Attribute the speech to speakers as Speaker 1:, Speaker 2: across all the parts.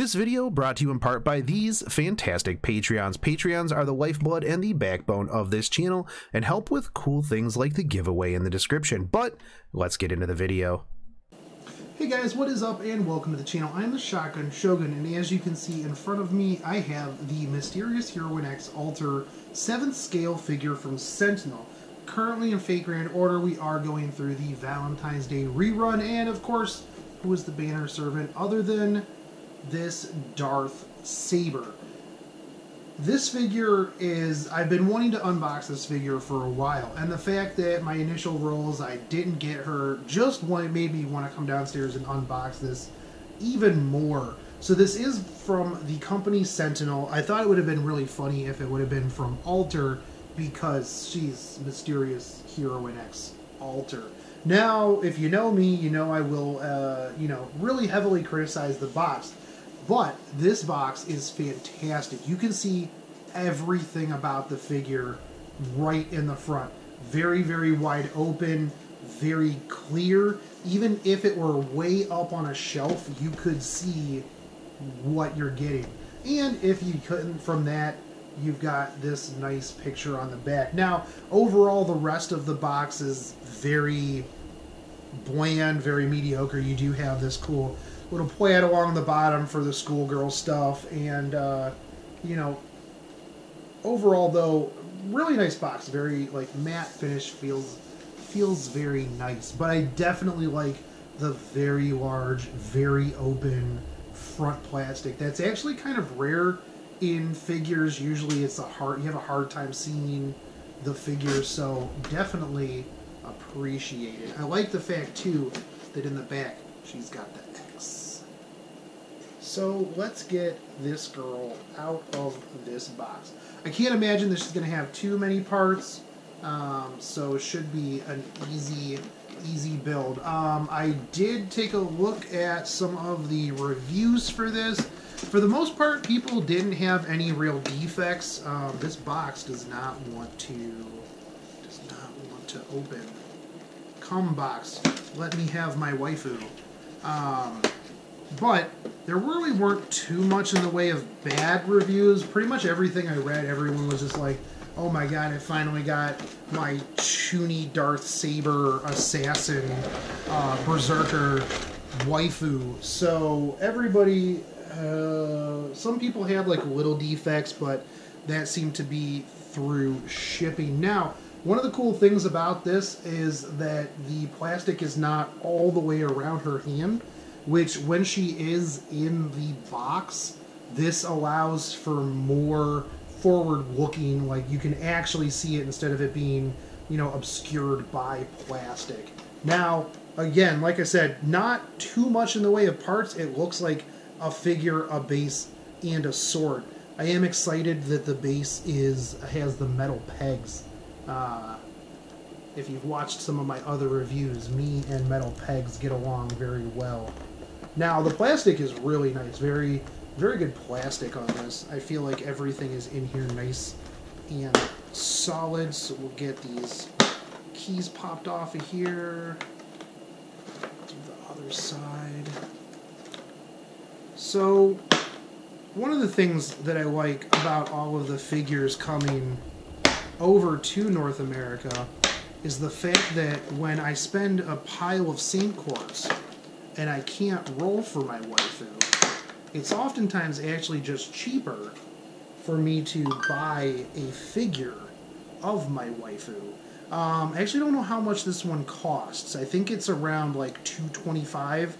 Speaker 1: This video brought to you in part by these fantastic Patreons. Patreons are the lifeblood and the backbone of this channel and help with cool things like the giveaway in the description. But let's get into the video.
Speaker 2: Hey guys, what is up and welcome to the channel. I'm the Shogun, and as you can see in front of me, I have the Mysterious Heroine X Alter 7th scale figure from Sentinel. Currently in Fate Grand Order, we are going through the Valentine's Day rerun, and of course, who is the banner servant other than this Darth Saber. This figure is, I've been wanting to unbox this figure for a while, and the fact that my initial rolls I didn't get her just made me want to come downstairs and unbox this even more. So this is from the company Sentinel. I thought it would have been really funny if it would have been from Alter, because she's Mysterious Heroine X Alter. Now, if you know me, you know I will, really heavily criticize the box. But this box is fantastic. You can see everything about the figure right in the front. Very, very wide open, very clear. Even if it were way up on a shelf, you could see what you're getting. And if you couldn't from that, you've got this nice picture on the back. Now, overall, the rest of the box is very bland, very mediocre. You do have this cool little plaid along the bottom for the schoolgirl stuff, and overall though, really nice box. Very matte finish, feels very nice. But I definitely like the very large, very open front plastic. That's actually kind of rare in figures. Usually it's you have a hard time seeing the figure, so definitely appreciate it. I like the fact too that in the back she's got the X. So let's get this girl out of this box. I can't imagine this is going to have too many parts, so it should be an easy build. I did take a look at some of the reviews for this. For the most part, people didn't have any real defects. This box does not want to open. Come box, let me have my waifu. But there really weren't too much in the way of bad reviews. Pretty much everything I read, everyone was just like, oh my god, I finally got my Chuny Darth Saber assassin Berserker waifu. So everybody, some people had little defects, but that seemed to be through shipping. Now, one of the cool things about this is that the plastic is not all the way around her hand, which when she is in the box, this allows for more forward looking, you can actually see it instead of it being, obscured by plastic. Now, again, like I said, not too much in the way of parts. It looks like a figure, a base, and a sword. I am excited that the base has the metal pegs. If you've watched some of my other reviews, me and metal pegs get along very well. Now, the plastic is really nice. Very, very good plastic on this. I feel like everything is in here nice and solid. So we'll get these keys popped off of here. Do the other side. So, one of the things that I like about all of the figures coming over to North America is the fact that when I spend a pile of Saint Quartz and I can't roll for my waifu, it's oftentimes actually just cheaper for me to buy a figure of my waifu. I actually don't know how much this one costs. I think it's around $225.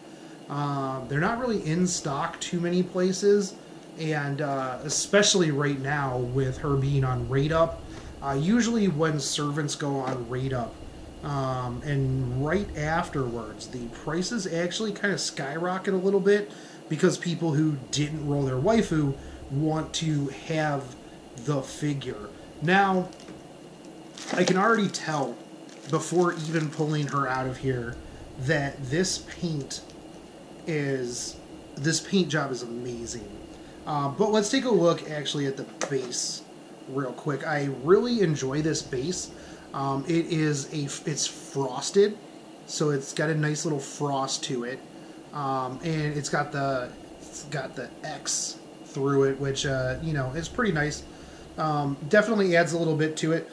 Speaker 2: They're not really in stock too many places, and especially right now with her being on rate up. Usually when servants go on rate up, and right afterwards, the prices actually kind of skyrocket a little bit because people who didn't roll their waifu want to have the figure. Now, I can already tell before even pulling her out of here that this paint job is amazing. But let's take a look actually at the base real quick. I really enjoy this base. It's frosted, so it's got a nice little frost to it, and it's got the It's got the X through it, which, you know, is pretty nice. Definitely adds a little bit to it.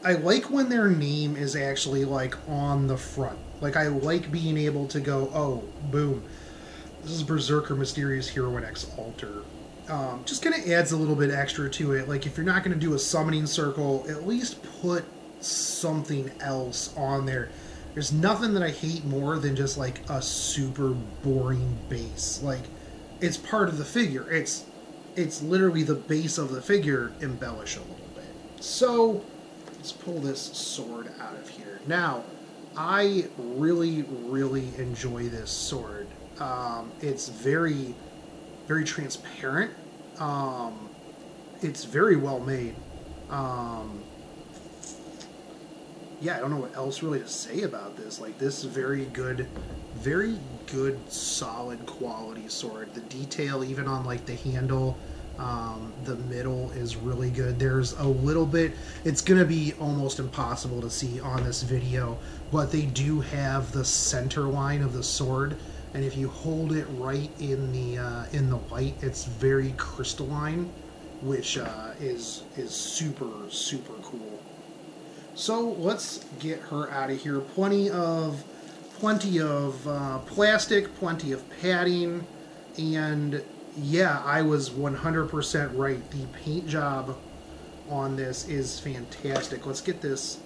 Speaker 2: I like when their name is actually, like, on the front. Like, I like being able to go, oh, boom, this is Berserker Mysterious Heroine X Alter. Just kind of adds a little bit extra to it. Like, if you're not going to do a summoning circle, at least put something else on there. There's nothing that I hate more than just, like, a super boring base. Like, it's part of the figure. It's literally the base of the figure. Embellish a little bit. So, let's pull this sword out of here. Now, I really, really enjoy this sword. It's very, very transparent. It's very well made. Yeah, I don't know what else really to say about this. Like, this is very good, solid quality sword. The detail, even on, like, the handle, the middle is really good. There's a little bit, it's going to be almost impossible to see on this video, but they do have the center line of the sword, and if you hold it right in the light, it's very crystalline, which is super, super cool. So let's get her out of here. Plenty of plastic, plenty of padding, and yeah, I was 100% right. The paint job on this is fantastic. Let's get this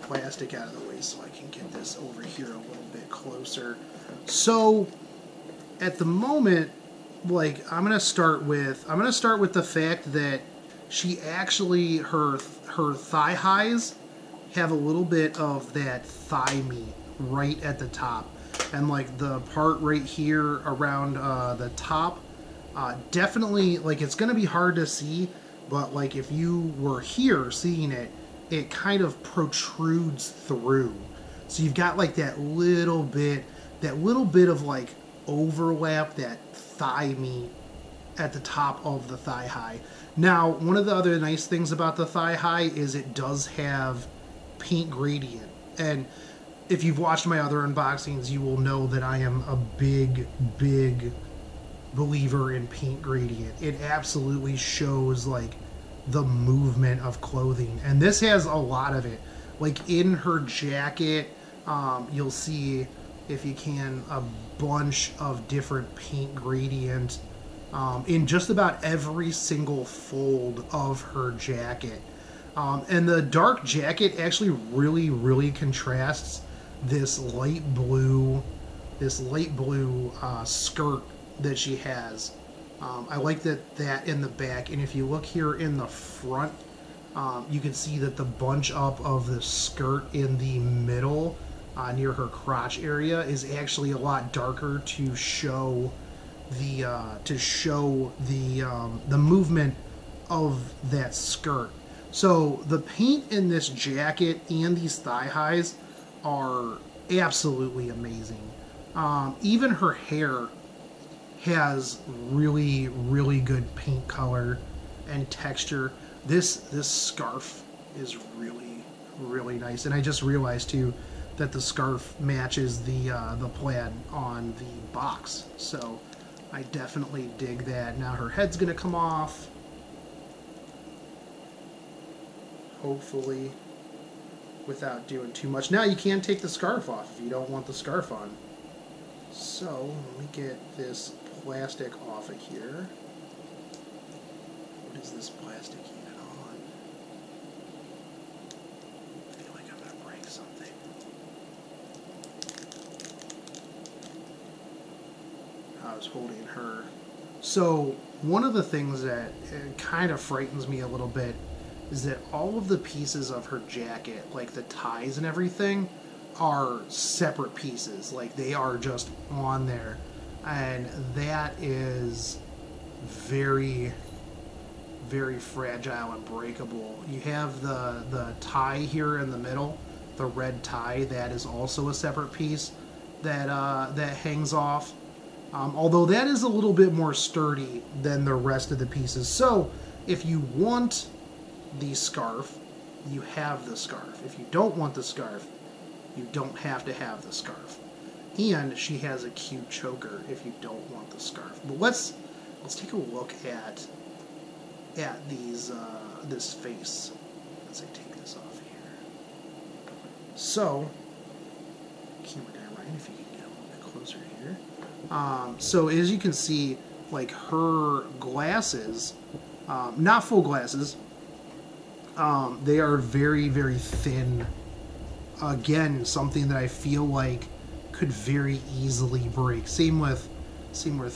Speaker 2: plastic out of the way so I can get this over here a little bit closer. So at the moment, like, I'm gonna start with the fact that she actually, her thigh highs have a little bit of that thigh meat right at the top, and like the part right here around the top, definitely, like, it's gonna be hard to see, but like if you were here seeing it, it kind of protrudes through, so you've got like that little bit of like overlap, that thigh meat at the top of the thigh high. Now, one of the other nice things about the thigh high is it does have paint gradient, and if you've watched my other unboxings, you will know that I am a big believer in paint gradient. It absolutely shows like the movement of clothing, and this has a lot of it. Like in her jacket, you'll see, if you can, a bunch of different paint gradient in just about every single fold of her jacket. And the dark jacket actually really contrasts this light blue skirt that she has. I like that in the back, and if you look here in the front, you can see that the bunch up of the skirt in the middle near her crotch area is actually a lot darker to show the movement of that skirt. So the paint in this jacket and these thigh highs are absolutely amazing. Even her hair has really good paint color and texture. This scarf is really nice, and I just realized too that the scarf matches the plaid on the box, so I definitely dig that. Now her head's gonna come off, hopefully without doing too much. Now you can take the scarf off if you don't want the scarf on. So let me get this plastic off of here. What is this plastic even on? I feel like I'm gonna break something. I was holding her. So one of the things that kind of frightens me a little bit is that all of the pieces of her jacket, like the ties and everything, are separate pieces. Like, they are just on there, and that is very fragile and breakable. You have the tie here in the middle, the red tie, that is also a separate piece that hangs off. Although that is a little bit more sturdy than the rest of the pieces. So if you want the scarf, you have the scarf. If you don't want the scarf, you don't have to have the scarf. And she has a cute choker if you don't want the scarf. But let's take a look at these this face as I take this off here. So, camera guy Ryan, if you can get a little bit closer here. So as you can see, like her glasses, not full glasses, they are very, very thin. Again, something that I feel like could very easily break. Same with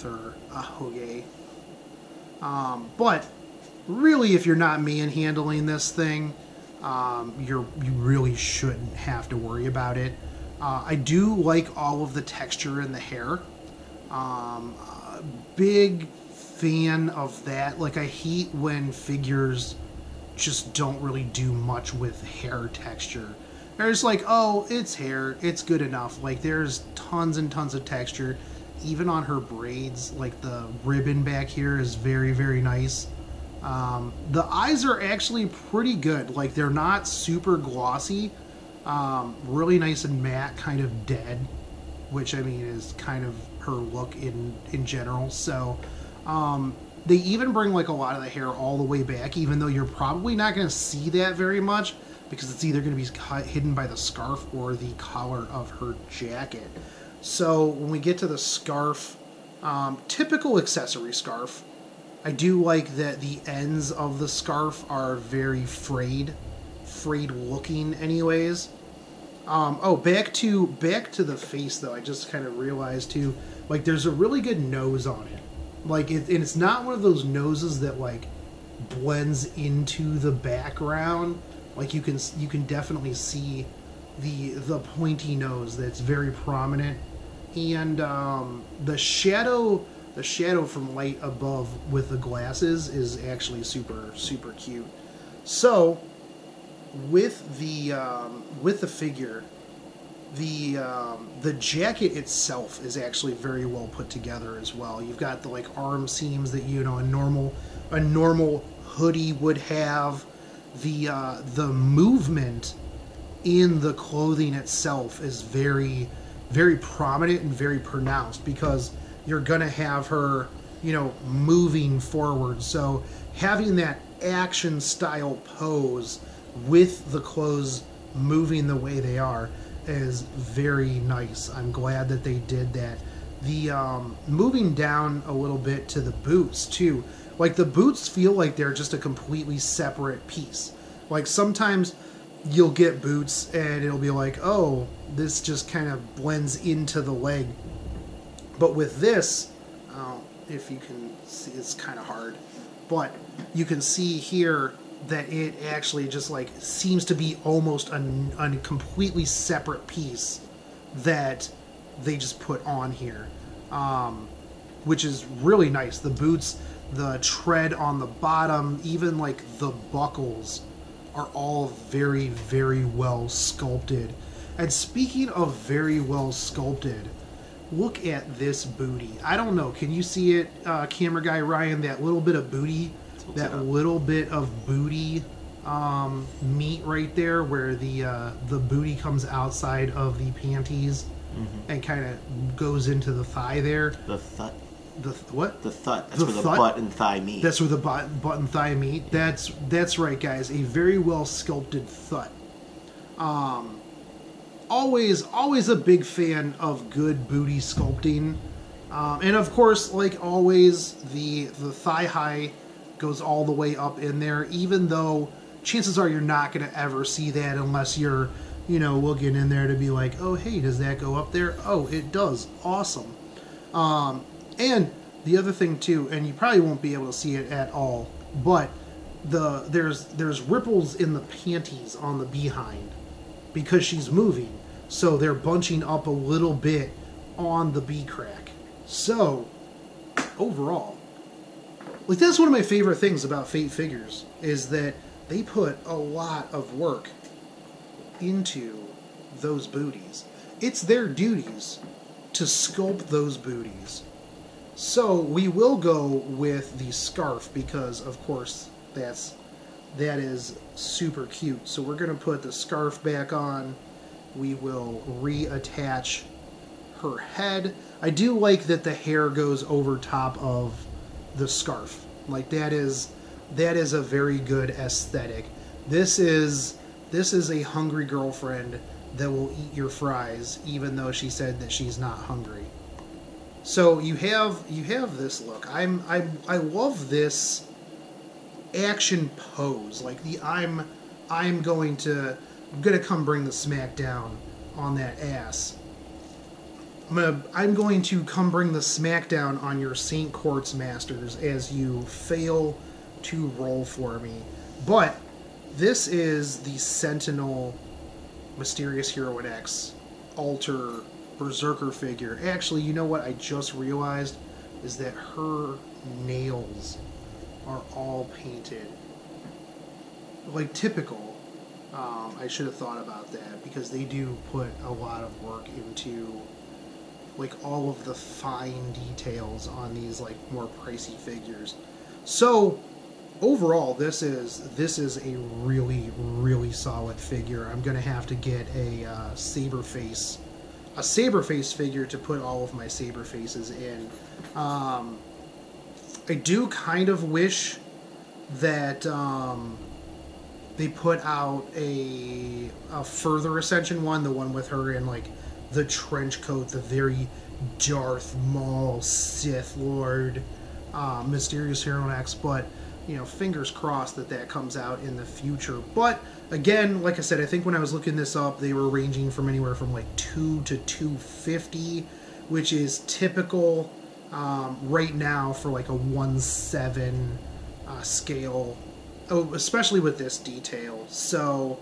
Speaker 2: her Ahoge. But really, if you're not manhandling this thing, you really shouldn't have to worry about it. I do like all of the texture in the hair. Big fan of that. Like, I hate when figures just don't really do much with hair texture. They're just like, oh, it's hair, it's good enough. Like, there's tons and tons of texture. Even on her braids, like the ribbon back here is very, very nice. The eyes are actually pretty good. Like, they're not super glossy. Really nice and matte, kind of dead, which, I mean, is kind of her look in general. So, they even bring, like, a lot of the hair all the way back, even though you're probably not going to see that very much, because it's either going to be hidden by the scarf or the collar of her jacket. So when we get to the scarf, typical accessory scarf, I do like that the ends of the scarf are very frayed looking anyways. Oh, back to the face though, I just kind of realized too, like, there's a really good nose on it. Like, and it's not one of those noses that, like, blends into the background. Like, you can definitely see the pointy nose that's very prominent, and the shadow from light above with the glasses is actually super, super cute. So with the figure, the jacket itself is actually very well put together as well. You've got the, like, arm seams that, you know, a normal hoodie would have. The movement in the clothing itself is very, very prominent and very pronounced, because you're gonna have her, you know, moving forward. So having that action style pose with the clothes moving the way they are is very nice. I'm glad that they did that. The moving down a little bit to the boots too. Like, the boots feel like they're just a completely separate piece. Like, sometimes you'll get boots and it'll be like, oh, this just kind of blends into the leg. But with this, if you can see, it's kind of hard, but you can see here that it actually just, like, seems to be almost a completely separate piece that they just put on here, which is really nice. The boots, the tread on the bottom, even, like, the buckles are all very, very well sculpted. And speaking of very well sculpted, look at this booty. I don't know, can you see it, camera guy Ryan, that little bit of booty, that little bit of booty meat right there, where the booty comes outside of the panties and kind of goes into the thigh there.
Speaker 3: The thut.
Speaker 2: The what?
Speaker 3: The thut. That's where the butt and thigh meet.
Speaker 2: That's where the butt and thigh meet. That's right, guys. A very well sculpted thut. Always a big fan of good booty sculpting, and of course, like always, the thigh high goes all the way up in there. Even though chances are you're not going to ever see that unless you're, you know, looking in there to be like, oh hey, does that go up there? Oh, it does. Awesome. And the other thing too, and you probably won't be able to see it at all, but there's ripples in the panties on the behind because she's moving, so they're bunching up a little bit on the B crack. So overall, like, that's one of my favorite things about Fate figures, is that they put a lot of work into those booties. It's their duties to sculpt those booties. So we will go with the scarf because, of course, that is super cute. So we're going to put the scarf back on. We will reattach her head. I do like that the hair goes over top of the scarf. Like that is a very good aesthetic. This is a hungry girlfriend that will eat your fries even though she said that she's not hungry. So you have this look. I love this action pose. Like I'm gonna come bring the smack down on that ass. I'm going to come bring the smackdown on your St. Quartz Masters as you fail to roll for me. But this is the Sentinel Mysterious Heroine X Alter Berserker figure. Actually, you know what I just realized is that her nails are all painted. Like typical. I should have thought about that because they do put a lot of work into like all of the fine details on these like more pricey figures. So overall, this is a really solid figure. I'm gonna have to get a Saberface figure to put all of my Saberfaces in. I do kind of wish that they put out a further Ascension one, the one with her in like the trench coat, the very Darth Maul Sith Lord Mysterious Heroine X, but you know, fingers crossed that comes out in the future. But again, like I said, I think when I was looking this up, they were ranging from anywhere from like $2 to $250, which is typical right now for like a 1/7 scale, especially with this detail. So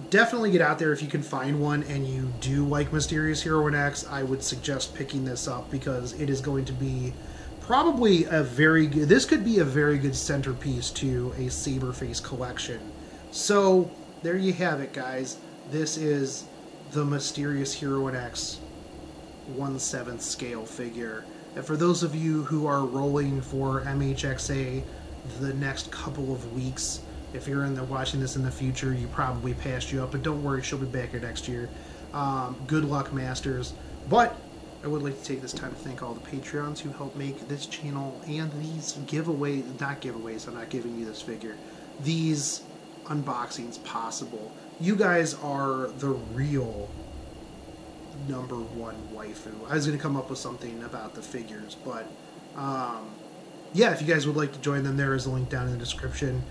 Speaker 2: definitely get out there if you can find one and you do like Mysterious Heroine X. I would suggest picking this up because it is going to be probably a very good, this could be a very good centerpiece to a Saberface collection. So there you have it, guys. This is the Mysterious Heroine X 1/7 scale figure. And for those of you who are rolling for MHXA the next couple of weeks, if you're watching this in the future, you probably passed you up, but don't worry, she'll be back here next year. Good luck, Masters. But I would like to take this time to thank all the Patreons who help make this channel and these not giveaways, I'm not giving you this figure, these unboxings possible. You guys are the real #1 waifu. I was going to come up with something about the figures, but yeah, if you guys would like to join them, there is a link down in the description.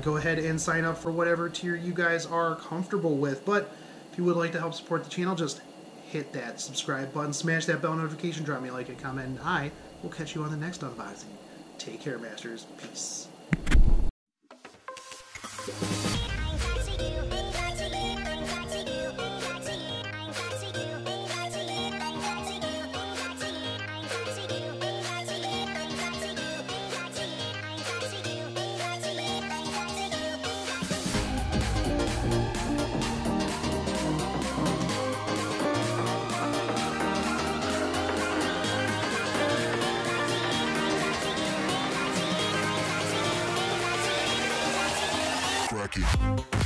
Speaker 2: Go ahead and sign up for whatever tier you guys are comfortable with. But if you would like to help support the channel, just hit that subscribe button, smash that bell notification, drop me a like and comment, and I will catch you on the next unboxing. Take care, Masters. Peace.
Speaker 4: Crack it.